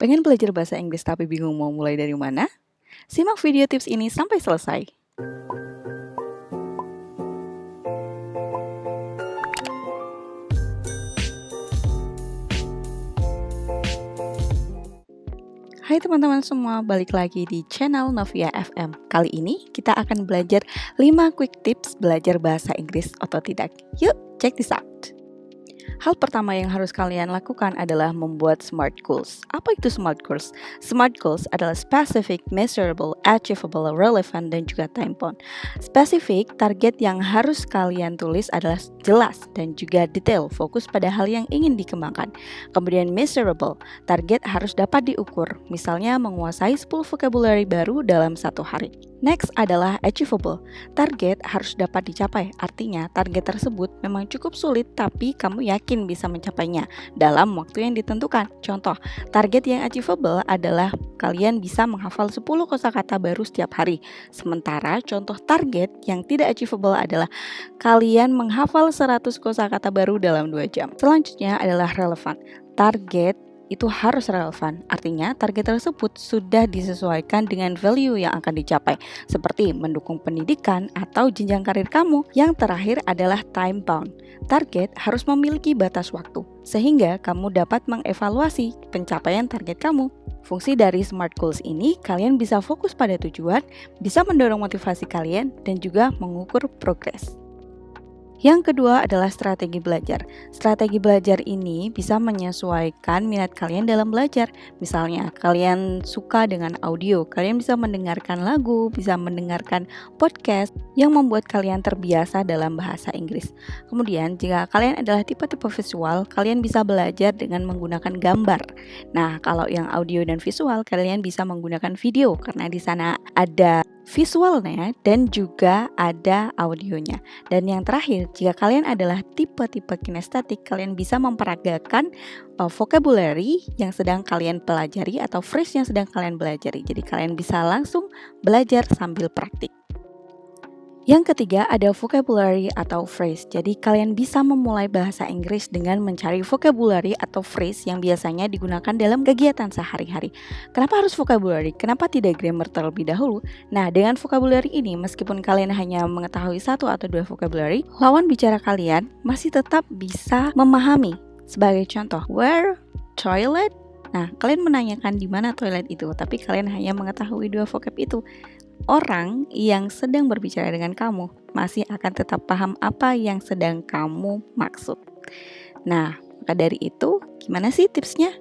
Pengen belajar bahasa Inggris tapi bingung mau mulai dari mana? Simak video tips ini sampai selesai. Hai teman-teman semua, balik lagi di channel Novia FM. Kali ini kita akan belajar 5 quick tips belajar bahasa Inggris otodidak. Yuk, check this out. Hal pertama yang harus kalian lakukan adalah membuat SMART goals. Apa itu SMART goals? SMART goals adalah specific, measurable, achievable, relevant, dan juga time bound. Spesifik, target yang harus kalian tulis adalah jelas dan juga detail, fokus pada hal yang ingin dikembangkan. Kemudian measurable, target harus dapat diukur, misalnya menguasai 10 vocabulary baru dalam 1 hari. Next adalah achievable, target harus dapat dicapai, artinya target tersebut memang cukup sulit tapi kamu yakin bisa mencapainya dalam waktu yang ditentukan. Contoh, target yang achievable adalah kalian bisa menghafal 10 kosakata baru setiap hari. Sementara contoh target yang tidak achievable adalah kalian menghafal 100 kosakata baru dalam 2 jam. Selanjutnya adalah relevant, target itu harus relevan, artinya target tersebut sudah disesuaikan dengan value yang akan dicapai, seperti mendukung pendidikan atau jenjang karir kamu. Yang terakhir adalah time bound, target harus memiliki batas waktu, sehingga kamu dapat mengevaluasi pencapaian target kamu. Fungsi dari SMART Goals ini, kalian bisa fokus pada tujuan, bisa mendorong motivasi kalian, dan juga mengukur progres. Yang kedua adalah strategi belajar. Strategi belajar ini bisa menyesuaikan minat kalian dalam belajar. Misalnya, kalian suka dengan audio, kalian bisa mendengarkan lagu, bisa mendengarkan podcast yang membuat kalian terbiasa dalam bahasa Inggris. Kemudian, jika kalian adalah tipe-tipe visual, kalian bisa belajar dengan menggunakan gambar. Nah, kalau yang audio dan visual, kalian bisa menggunakan video karena di sana ada visualnya dan juga ada audionya. Dan yang terakhir, jika kalian adalah tipe-tipe kinestetik, kalian bisa memperagakan vocabulary yang sedang kalian pelajari atau phrase yang sedang kalian pelajari. Jadi kalian bisa langsung belajar sambil praktik. Yang ketiga ada vocabulary atau phrase. Jadi kalian bisa memulai bahasa Inggris dengan mencari vocabulary atau phrase yang biasanya digunakan dalam kegiatan sehari-hari. Kenapa harus vocabulary? Kenapa tidak grammar terlebih dahulu? Nah, dengan vocabulary ini, meskipun kalian hanya mengetahui 1 atau 2 vocabulary, lawan bicara kalian masih tetap bisa memahami. Sebagai contoh, where, toilet. Nah, kalian menanyakan di mana toilet itu, tapi kalian hanya mengetahui 2 vocab itu. Orang yang sedang berbicara dengan kamu masih akan tetap paham apa yang sedang kamu maksud. Nah, maka dari itu, gimana sih tipsnya?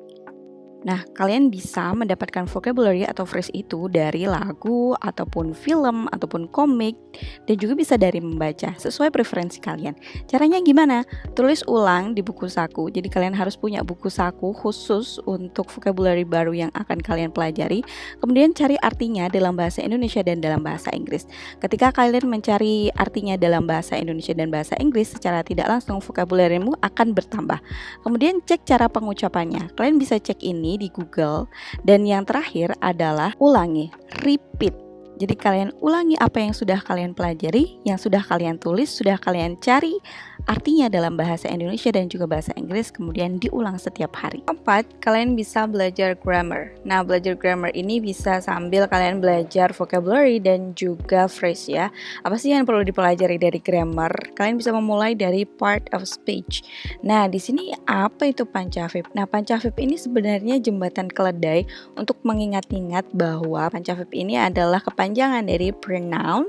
Nah, kalian bisa mendapatkan vocabulary atau phrase itu dari lagu, ataupun film, ataupun komik, dan juga bisa dari membaca, sesuai preferensi kalian. Caranya gimana? Tulis ulang di buku saku, jadi kalian harus punya buku saku khusus untuk vocabulary baru yang akan kalian pelajari. Kemudian cari artinya dalam bahasa Indonesia dan dalam bahasa Inggris. Ketika kalian mencari artinya dalam bahasa Indonesia dan bahasa Inggris, secara tidak langsung vocabularymu akan bertambah. Kemudian cek cara pengucapannya, kalian bisa cek ini di Google. Dan yang terakhir adalah ulangi, repeat. Jadi kalian ulangi apa yang sudah kalian pelajari, yang sudah kalian tulis, sudah kalian cari artinya dalam bahasa Indonesia dan juga bahasa Inggris, kemudian diulang setiap hari. Keempat, kalian bisa belajar grammar. Nah, belajar grammar ini bisa sambil kalian belajar vocabulary dan juga phrase ya. Apa sih yang perlu dipelajari dari grammar? Kalian bisa memulai dari part of speech. Nah, di sini apa itu Pancavip? Nah, Pancavip ini sebenarnya jembatan keledai untuk mengingat-ingat bahwa Pancavip ini adalah kepanjangan dari pronoun,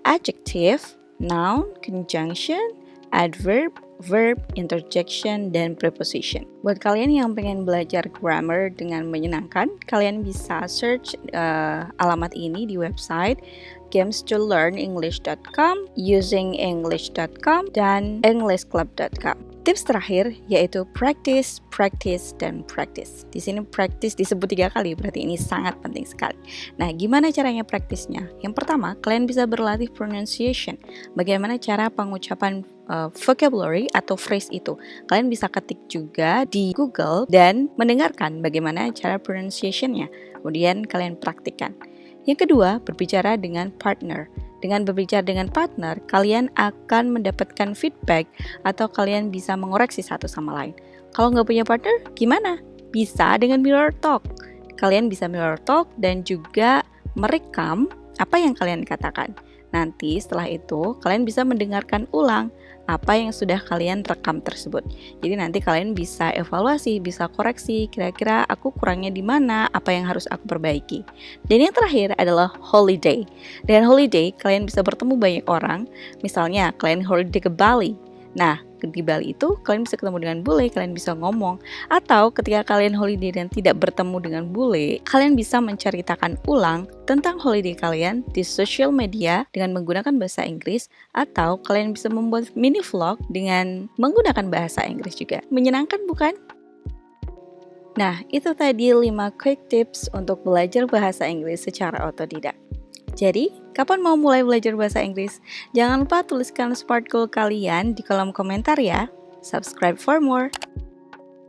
adjective, noun, conjunction, adverb, verb, interjection, dan preposition. Buat kalian yang pengen belajar grammar dengan menyenangkan, kalian bisa search alamat ini di website games2learnenglish.com, usingenglish.com, dan englishclub.com. Tips terakhir yaitu practice, practice, dan practice. Di sini practice disebut 3 kali, berarti ini sangat penting sekali. Nah, gimana caranya praktisnya? Yang pertama, kalian bisa berlatih pronunciation. Bagaimana cara pengucapan vocabulary atau phrase itu? Kalian bisa ketik juga di Google dan mendengarkan bagaimana cara pronunciation-nya. Kemudian kalian praktikkan. Yang kedua, berbicara dengan partner. Dengan berbicara dengan partner, kalian akan mendapatkan feedback atau kalian bisa mengoreksi satu sama lain. Kalau nggak punya partner, gimana? Bisa dengan mirror talk. kalian bisa mirror talk dan juga merekam apa yang kalian katakan. Nanti setelah itu kalian bisa mendengarkan ulang apa yang sudah kalian rekam tersebut. Jadi nanti kalian bisa evaluasi, bisa koreksi, kira-kira aku kurangnya di mana, apa yang harus aku perbaiki. Dan yang terakhir adalah holiday. Dengan holiday kalian bisa bertemu banyak orang. Misalnya kalian holiday ke Bali. Nah, di Bali itu kalian bisa ketemu dengan bule, kalian bisa ngomong. Atau ketika kalian holiday dan tidak bertemu dengan bule, kalian bisa menceritakan ulang tentang holiday kalian di social media dengan menggunakan bahasa Inggris. Atau kalian bisa membuat mini vlog dengan menggunakan bahasa Inggris juga. Menyenangkan bukan? Nah, itu tadi 5 quick tips untuk belajar bahasa Inggris secara otodidak. Jadi, kapan mau mulai belajar bahasa Inggris? Jangan lupa tuliskan smart goal kalian di kolom komentar ya. Subscribe for more.